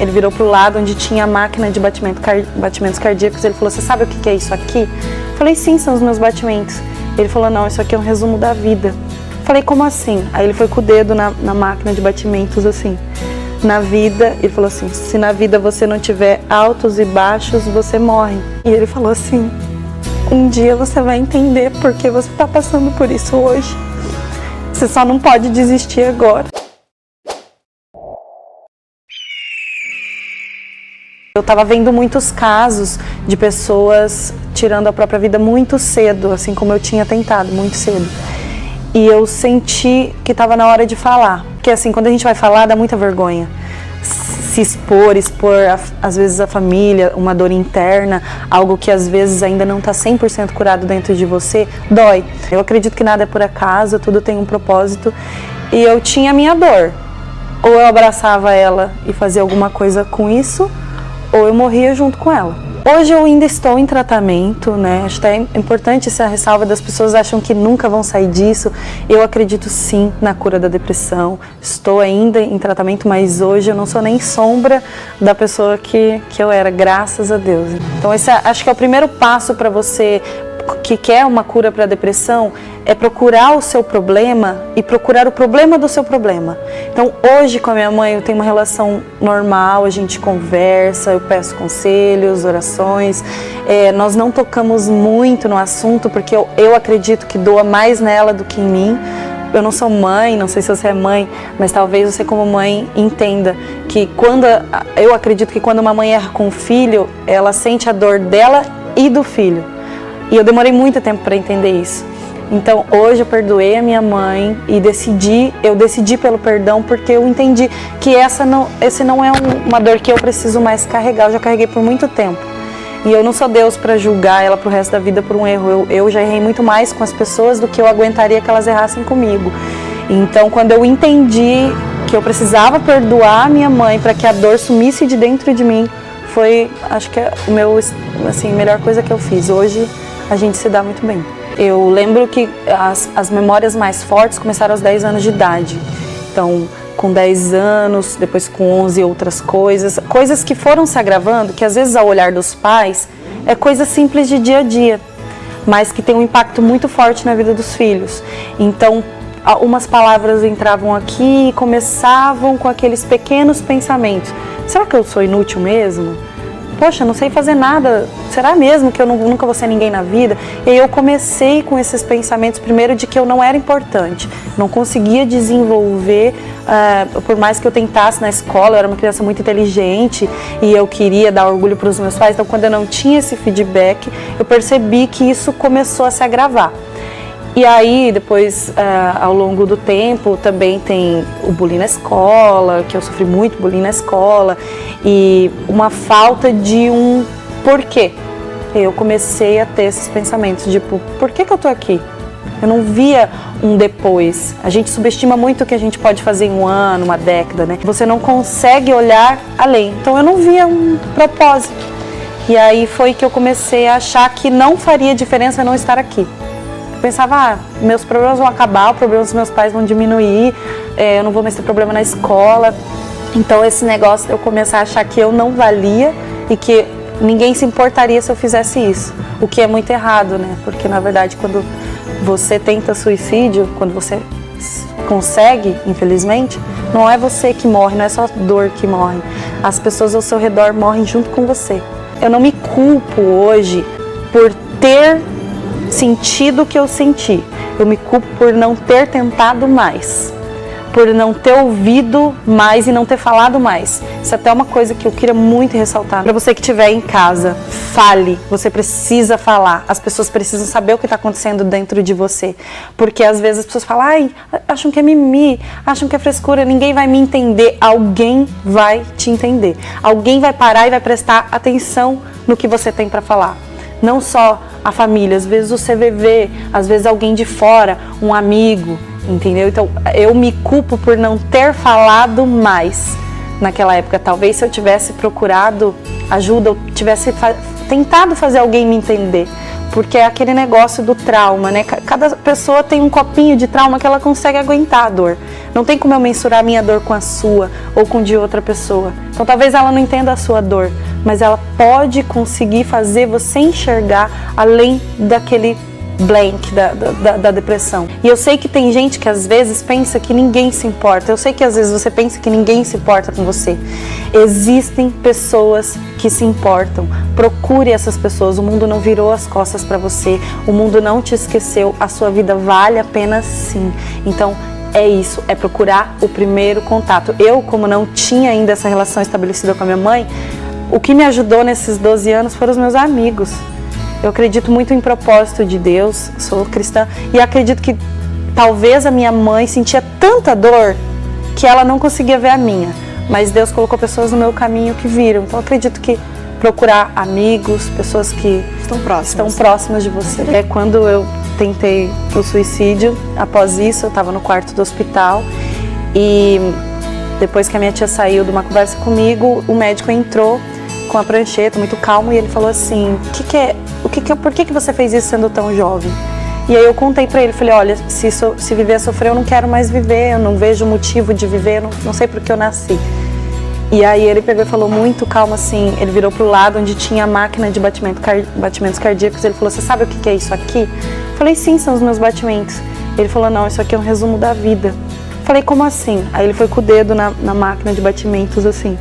Ele virou pro lado onde tinha a máquina de batimentos cardíacos. Ele falou, você sabe o que é isso aqui? Eu falei, sim, são os meus batimentos. Ele falou, não, isso aqui é um resumo da vida. Eu falei, como assim? Aí ele foi com o dedo na máquina de batimentos, assim. Na vida, ele falou assim, se na vida você não tiver altos e baixos, você morre. E ele falou assim, um dia você vai entender porque você está passando por isso hoje. Você só não pode desistir agora. Eu estava vendo muitos casos de pessoas tirando a própria vida muito cedo, assim como eu tinha tentado, muito cedo. E eu senti que estava na hora de falar. Porque assim, quando a gente vai falar, dá muita vergonha. Se expor às vezes a família, uma dor interna, algo que às vezes ainda não está 100% curado dentro de você, dói. Eu acredito que nada é por acaso, tudo tem um propósito. E eu tinha a minha dor. Ou eu abraçava ela e fazia alguma coisa com isso, ou eu morria junto com ela. Hoje eu ainda estou em tratamento, né? Acho que é importante essa ressalva das pessoas acham que nunca vão sair disso. Eu acredito sim na cura da depressão. Estou ainda em tratamento, mas hoje eu não sou nem sombra da pessoa que eu era, graças a Deus. Então esse acho que é o primeiro passo para você que quer uma cura para a depressão, é procurar o seu problema e procurar o problema do seu problema. Então hoje com a minha mãe eu tenho uma relação normal, a gente conversa, eu peço conselhos, orações, nós não tocamos muito no assunto porque eu acredito que doa mais nela do que em mim. Eu não sou mãe, não sei se você é mãe, mas talvez você como mãe entenda que eu acredito que quando uma mãe erra com o filho, ela sente a dor dela e do filho. E eu demorei muito tempo para entender isso. Então hoje eu perdoei a minha mãe e eu decidi pelo perdão porque eu entendi que esse não é uma dor que eu preciso mais carregar, eu já carreguei por muito tempo. E eu não sou Deus para julgar ela pro resto da vida por um erro, eu já errei muito mais com as pessoas do que eu aguentaria que elas errassem comigo. Então quando eu entendi que eu precisava perdoar a minha mãe para que a dor sumisse de dentro de mim, foi, acho que é a melhor coisa que eu fiz. Hoje a gente se dá muito bem. Eu lembro que as memórias mais fortes começaram aos 10 anos de idade. Então, com 10 anos, depois com 11 outras coisas que foram se agravando, que às vezes ao olhar dos pais é coisa simples de dia a dia, mas que tem um impacto muito forte na vida dos filhos. Então, umas palavras entravam aqui e começavam com aqueles pequenos pensamentos. Será que eu sou inútil mesmo? Poxa, não sei fazer nada, será mesmo que eu nunca vou ser ninguém na vida? E aí eu comecei com esses pensamentos, primeiro de que eu não era importante, não conseguia desenvolver, por mais que eu tentasse na escola, eu era uma criança muito inteligente e eu queria dar orgulho para os meus pais, então quando eu não tinha esse feedback, eu percebi que isso começou a se agravar. E aí, depois, ao longo do tempo, também tem o bullying na escola, que eu sofri muito bullying na escola, e uma falta de um porquê. Eu comecei a ter esses pensamentos, tipo, por que eu tô aqui? Eu não via um depois. A gente subestima muito o que a gente pode fazer em um ano, uma década, né? Você não consegue olhar além. Então eu não via um propósito. E aí foi que eu comecei a achar que não faria diferença não estar aqui. Eu pensava, meus problemas vão acabar, os problemas dos meus pais vão diminuir, eu não vou mais ter problema na escola. Então esse negócio de eu começar a achar que eu não valia e que ninguém se importaria se eu fizesse isso. O que é muito errado, né? Porque na verdade quando você tenta suicídio, quando você consegue, infelizmente, não é você que morre, não é só a dor que morre. As pessoas ao seu redor morrem junto com você. Eu não me culpo hoje por ter sentido o que eu senti. Eu me culpo por não ter tentado mais, por não ter ouvido mais e não ter falado mais. Isso é até uma coisa que eu queria muito ressaltar. Para você que estiver em casa, fale. Você precisa falar. As pessoas precisam saber o que está acontecendo dentro de você. Porque às vezes as pessoas falam, ai, acham que é mimimi, acham que é frescura, ninguém vai me entender. Alguém vai te entender. Alguém vai parar e vai prestar atenção no que você tem para falar. Não só a família, às vezes o CVV, às vezes alguém de fora, um amigo, entendeu? Então eu me culpo por não ter falado mais naquela época. Talvez se eu tivesse procurado ajuda, eu tivesse tentado fazer alguém me entender, Porque é aquele negócio do trauma, né? Cada pessoa tem um copinho de trauma que ela consegue aguentar a dor. Não tem como eu mensurar a minha dor com a sua ou com de outra pessoa. Então talvez ela não entenda a sua dor, mas ela pode conseguir fazer você enxergar além daquele blank da depressão. E eu sei que tem gente que às vezes pensa que ninguém se importa. Eu sei que às vezes você pensa que ninguém se importa com você. Existem pessoas que se importam. Procure essas pessoas. O mundo não virou as costas para você. O mundo não te esqueceu. A sua vida vale a pena sim. Então é isso, é procurar o primeiro contato. Eu, como não tinha ainda essa relação estabelecida com a minha mãe, o que me ajudou nesses 12 anos foram os meus amigos. Eu acredito muito em propósito de Deus, sou cristã, e acredito que talvez a minha mãe sentia tanta dor que ela não conseguia ver a minha, mas Deus colocou pessoas no meu caminho que viram. Então eu acredito que procurar amigos, pessoas que estão próximas de você. É quando eu tentei o suicídio, após isso eu estava no quarto do hospital e depois que a minha tia saiu de uma conversa comigo, o médico entrou com a prancheta, muito calmo, e ele falou assim: por que você fez isso sendo tão jovem? E aí eu contei pra ele, falei: olha, se viver a sofrer, eu não quero mais viver, eu não vejo motivo de viver, eu não sei por que eu nasci. E aí ele pegou e falou muito calmo assim, ele virou pro lado onde tinha a máquina de batimentos cardíacos, ele falou: você sabe o que é isso aqui? Eu falei: sim, são os meus batimentos. Ele falou: não, isso aqui é um resumo da vida. Eu falei: como assim? Aí ele foi com o dedo na máquina de batimentos assim.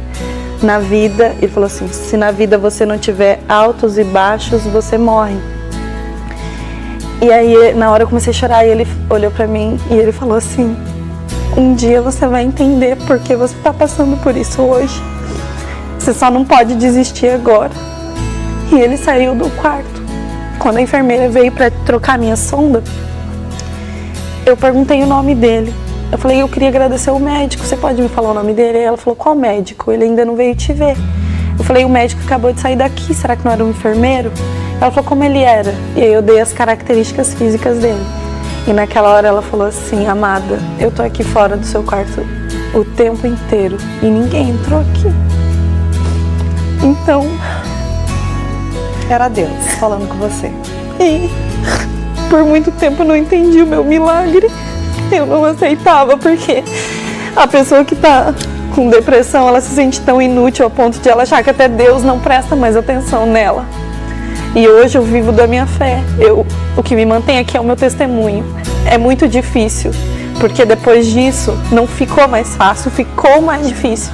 Na vida, ele falou assim: se na vida você não tiver altos e baixos, você morre. E aí na hora eu comecei a chorar e ele olhou pra mim e ele falou assim: um dia você vai entender por que você tá passando por isso hoje. Você só não pode desistir agora. E ele saiu do quarto. Quando a enfermeira veio pra trocar a minha sonda, eu perguntei o nome dele. Eu falei: eu queria agradecer o médico, você pode me falar o nome dele? Ela falou: qual médico? Ele ainda não veio te ver. Eu falei: o médico acabou de sair daqui, será que não era um enfermeiro? Ela falou: como ele era? E aí eu dei as características físicas dele. E naquela hora ela falou assim: amada, eu tô aqui fora do seu quarto o tempo inteiro e ninguém entrou aqui. Então, era Deus falando com você. E por muito tempo eu não entendi o meu milagre. Eu não aceitava, porque a pessoa que tá com depressão, ela se sente tão inútil ao ponto de ela achar que até Deus não presta mais atenção nela. E hoje eu vivo da minha fé. O que me mantém aqui é o meu testemunho. É muito difícil, porque depois disso não ficou mais fácil, ficou mais difícil.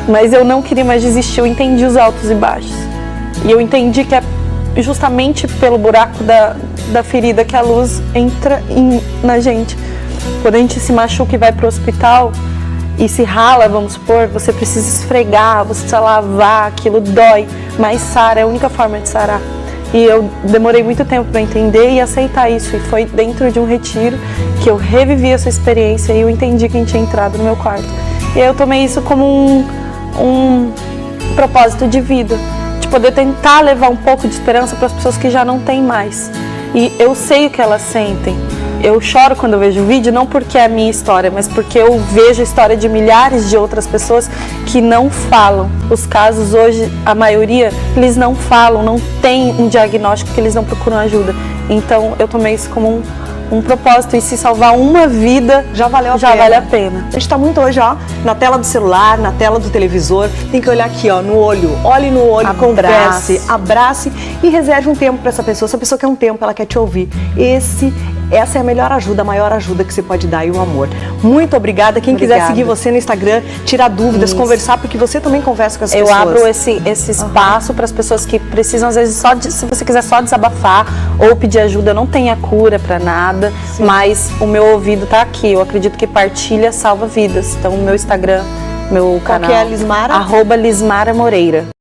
Mas eu não queria mais desistir, eu entendi os altos e baixos. E eu entendi que é justamente pelo buraco da ferida que a luz entra na gente. Quando a gente se machuca e vai para o hospital e se rala, vamos supor, você precisa esfregar, você precisa lavar, aquilo dói, mas sara, é a única forma de sarar. E eu demorei muito tempo para entender e aceitar isso, e foi dentro de um retiro que eu revivi essa experiência e eu entendi quem tinha entrado no meu quarto. E eu tomei isso como um propósito de vida, de poder tentar levar um pouco de esperança para as pessoas que já não têm mais. E eu sei o que elas sentem. Eu choro quando eu vejo o vídeo, não porque é a minha história, mas porque eu vejo a história de milhares de outras pessoas que não falam. Os casos hoje, a maioria, eles não falam, não tem um diagnóstico, que eles não procuram ajuda. Então eu tomei isso como um propósito, e se salvar uma vida, já vale a pena. A gente está muito hoje, ó, na tela do celular, na tela do televisor, tem que olhar aqui, ó, no olho, olhe no olho, converse, abrace e reserve um tempo para essa pessoa. Se a pessoa quer um tempo, ela quer te ouvir. Essa é a melhor ajuda, a maior ajuda que você pode dar, e o amor. Muito obrigada. Quem quiser seguir você no Instagram, tirar dúvidas, conversar, porque você também conversa com as pessoas. Eu abro esse espaço para as pessoas que precisam, às vezes, se você quiser só desabafar ou pedir ajuda, eu não tenho a cura para nada, mas o meu ouvido tá aqui. Eu acredito que partilha salva vidas. Então, o meu Instagram, meu canal, que é Lismara? @Lismara Moreira.